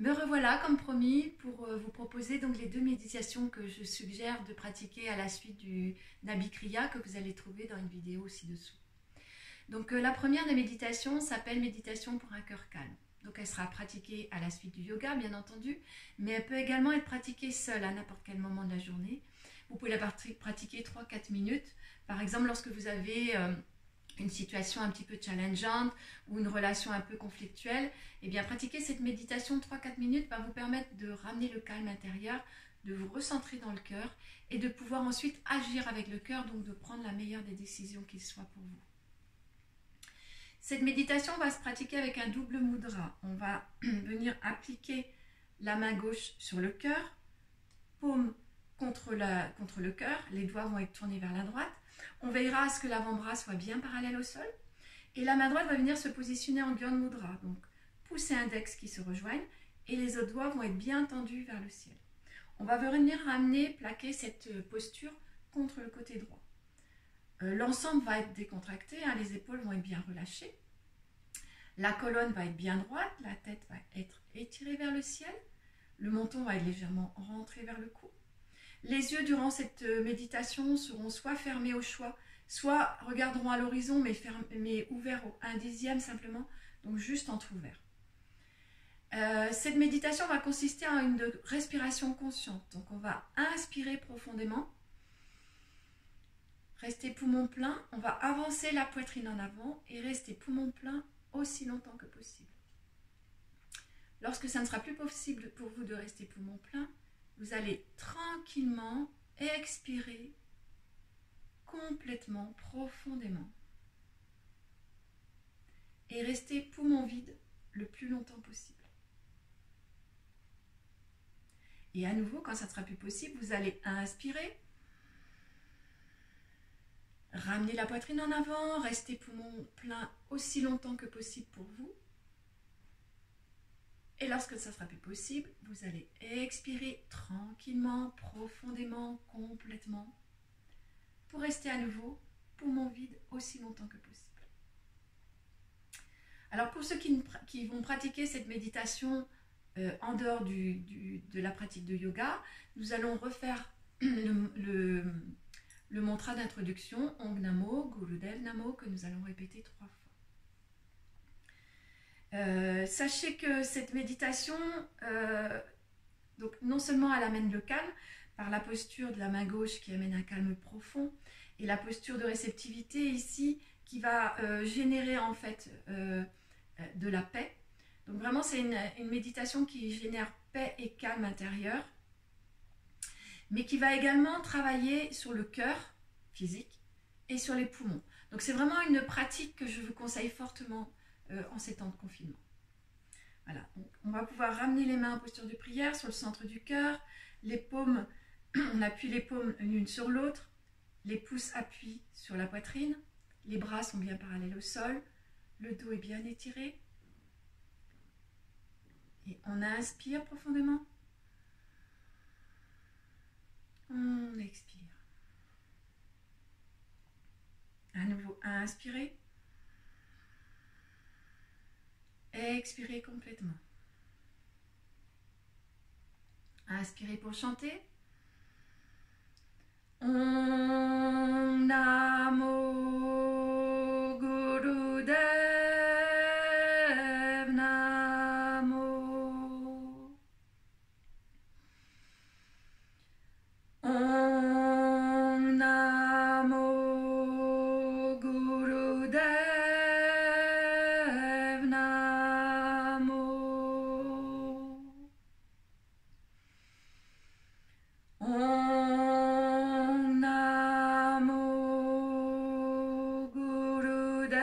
Me revoilà comme promis pour vous proposer donc les deux méditations que je suggère de pratiquer à la suite du Nabi Kriya que vous allez trouver dans une vidéo ci-dessous. Donc la première des méditations s'appelle méditation pour un cœur calme. Donc elle sera pratiquée à la suite du yoga bien entendu, mais elle peut également être pratiquée seule à n'importe quel moment de la journée. Vous pouvez la pratiquer 3-4 minutes, par exemple lorsque vous avez une situation un petit peu challengeante ou une relation un peu conflictuelle, et bien pratiquer cette méditation 3-4 minutes va vous permettre de ramener le calme intérieur, de vous recentrer dans le cœur et de pouvoir ensuite agir avec le cœur, donc de prendre la meilleure des décisions qui soit pour vous. Cette méditation va se pratiquer avec un double mudra. On va venir appliquer la main gauche sur le cœur, paume contre le cœur, les doigts vont être tournés vers la droite. On veillera à ce que l'avant-bras soit bien parallèle au sol. Et la main droite va venir se positionner en Gyan Mudra. Donc, pouce et index qui se rejoignent et les autres doigts vont être bien tendus vers le ciel. On va venir plaquer cette posture contre le côté droit. L'ensemble va être décontracté, les épaules vont être bien relâchées. La colonne va être bien droite, la tête va être étirée vers le ciel. Le menton va être légèrement rentré vers le cou. Les yeux durant cette méditation seront soit fermés au choix, soit regarderont à l'horizon mais ouverts au 1/10 simplement, donc juste entrouvert. Cette méditation va consister en une respiration consciente. Donc on va inspirer profondément, rester poumon plein, on va avancer la poitrine en avant et rester poumon plein aussi longtemps que possible. Lorsque ça ne sera plus possible pour vous de rester poumon plein, vous allez tranquillement expirer complètement, profondément et rester poumon vide le plus longtemps possible. Et à nouveau, quand ça ne sera plus possible, vous allez inspirer, ramener la poitrine en avant, rester poumon plein aussi longtemps que possible pour vous. Et lorsque ça ne sera plus possible, vous allez expirer tranquillement, profondément, complètement, pour rester à nouveau poumon vide aussi longtemps que possible. Alors pour ceux qui vont pratiquer cette méditation en dehors de la pratique de yoga, nous allons refaire le mantra d'introduction, Om Namo, Gurudev Namo, que nous allons répéter 3 fois. Sachez que cette méditation, donc non seulement elle amène le calme par la posture de la main gauche qui amène un calme profond et la posture de réceptivité ici qui va générer en fait de la paix. Donc vraiment c'est une méditation qui génère paix et calme intérieur, mais qui va également travailler sur le cœur physique et sur les poumons. Donc c'est vraiment une pratique que je vous conseille fortement en ces temps de confinement. Voilà, donc on va pouvoir ramener les mains en posture de prière sur le centre du cœur, les paumes, on appuie les paumes l'une sur l'autre, les pouces appuient sur la poitrine, les bras sont bien parallèles au sol, le dos est bien étiré. Et on inspire profondément, on expire. À nouveau, inspirez. Expirez complètement. Inspirez pour chanter. Om Namo Gurudev Namo. Om Namo Gurudev Namo. Om Namo Gurudev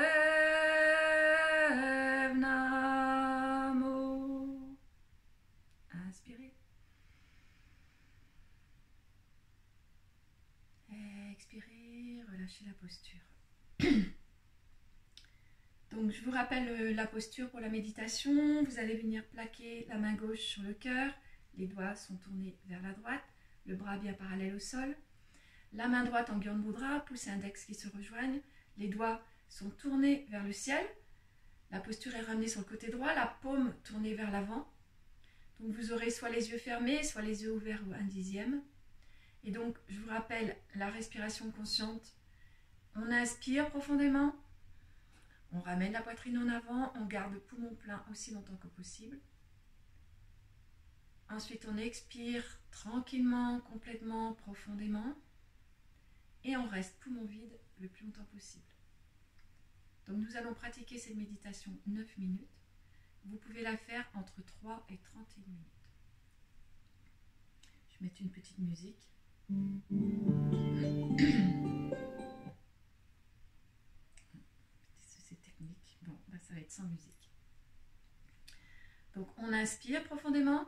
Namo. Inspirez. Expirez, relâchez la posture. Donc je vous rappelle la posture pour la méditation. Vous allez venir plaquer la main gauche sur le cœur, les doigts sont tournés vers la droite, le bras bien parallèle au sol. La main droite en Gyan Mudra, pouce et index qui se rejoignent, les doigts sont tournés vers le ciel. La posture est ramenée sur le côté droit, la paume tournée vers l'avant. Donc vous aurez soit les yeux fermés, soit les yeux ouverts un dixième. Et donc je vous rappelle la respiration consciente. On inspire profondément, on ramène la poitrine en avant, on garde le poumon plein aussi longtemps que possible. Ensuite on expire tranquillement, complètement, profondément. Et on reste poumon vide le plus longtemps possible. Donc nous allons pratiquer cette méditation 9 minutes. Vous pouvez la faire entre 3 et 31 minutes. Je vais mettre une petite musique. C'est technique. Bon, bah ça va être sans musique. Donc on inspire profondément.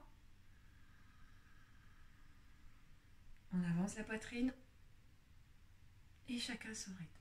On avance la poitrine. Et chacun son rythme.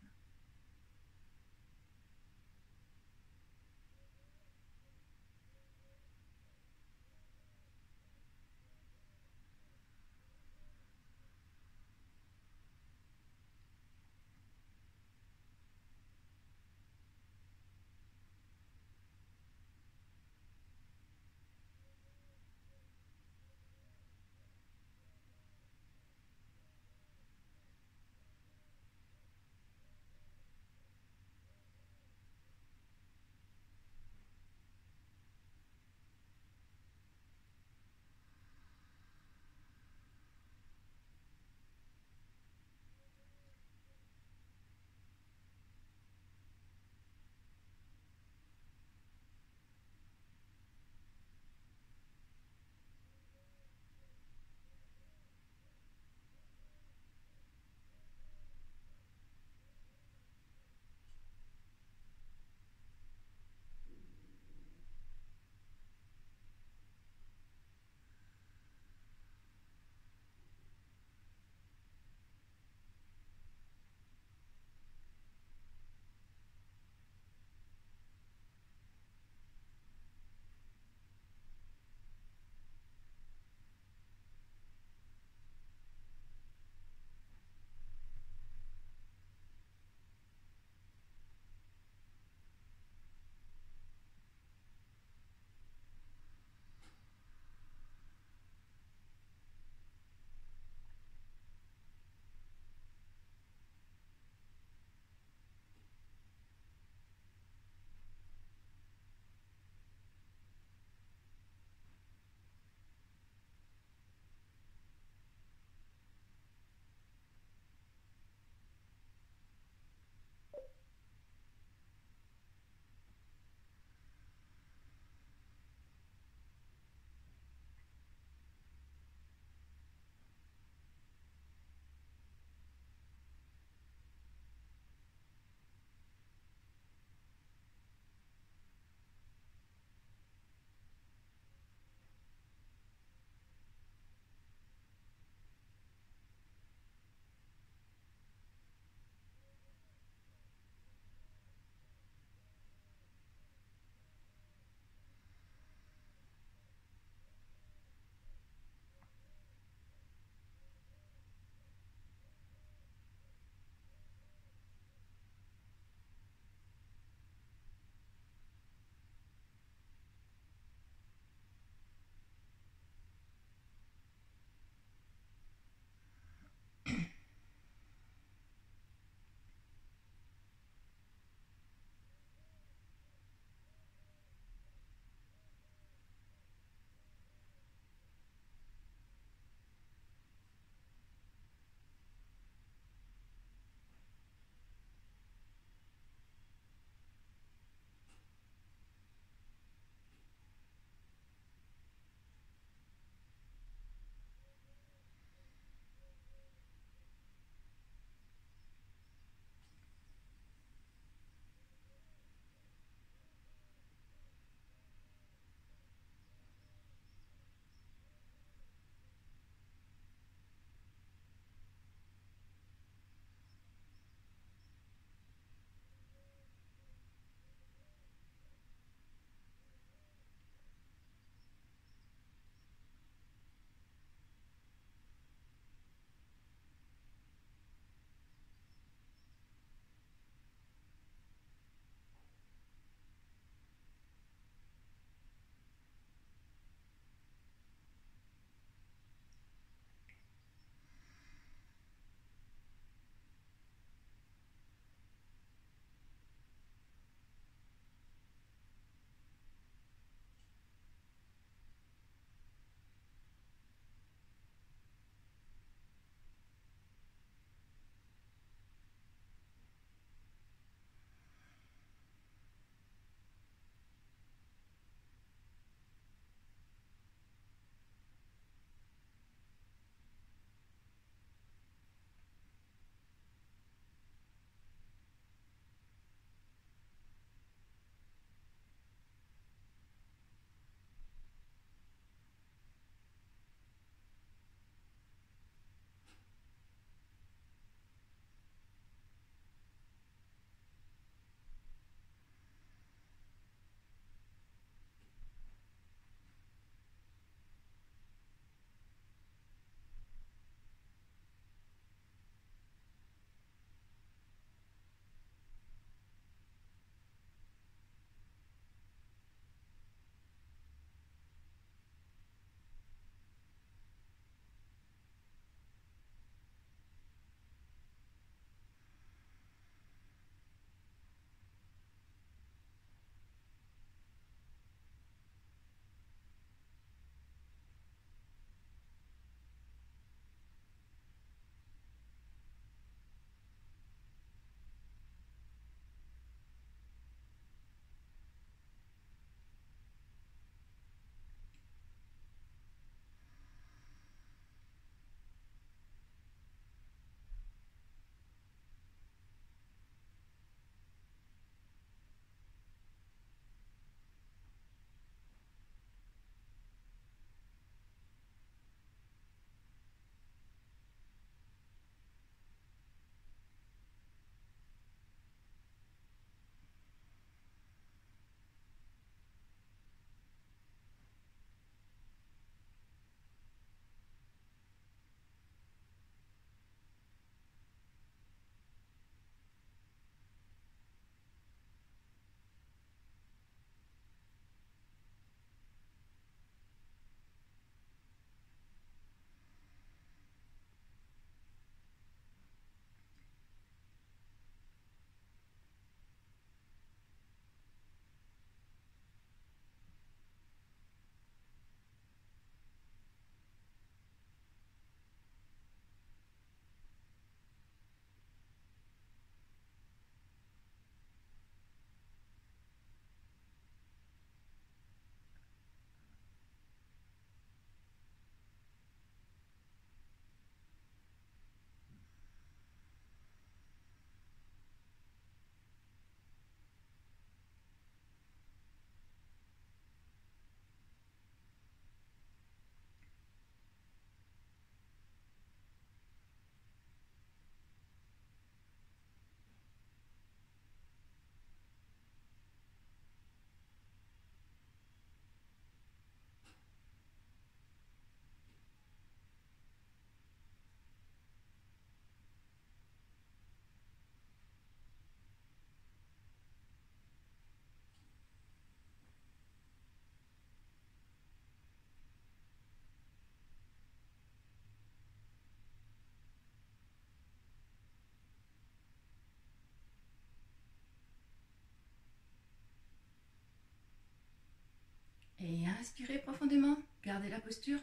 Inspirez profondément, gardez la posture.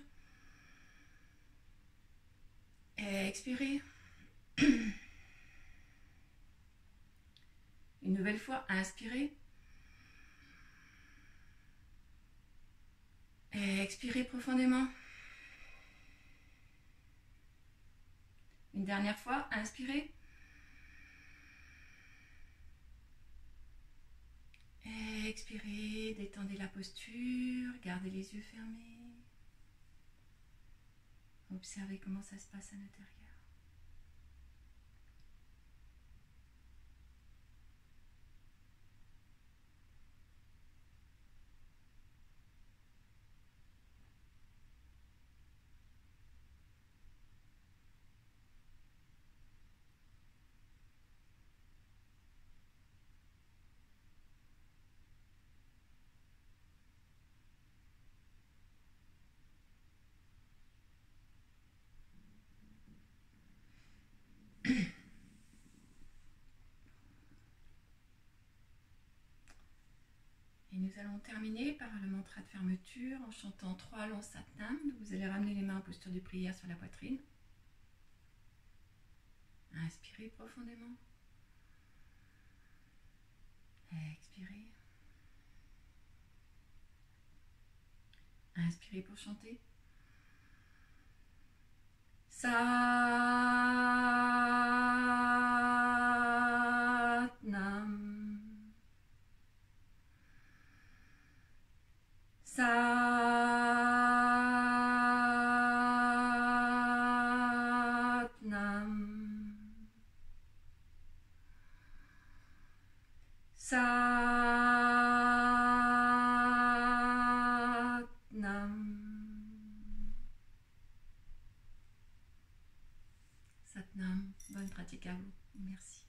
Expirez. Une nouvelle fois, inspirez. Expirez profondément. Une dernière fois, inspirez. Expirez, détendez la posture, gardez les yeux fermés. Observez comment ça se passe à l'intérieur. Et nous allons terminer par le mantra de fermeture en chantant 3 longs satnam. Vous allez ramener les mains en posture de prière sur la poitrine. Inspirez profondément. Expirez. Inspirez pour chanter. Satnam. Satnam. Satnam. Satnam. Bonne pratique à vous. Merci.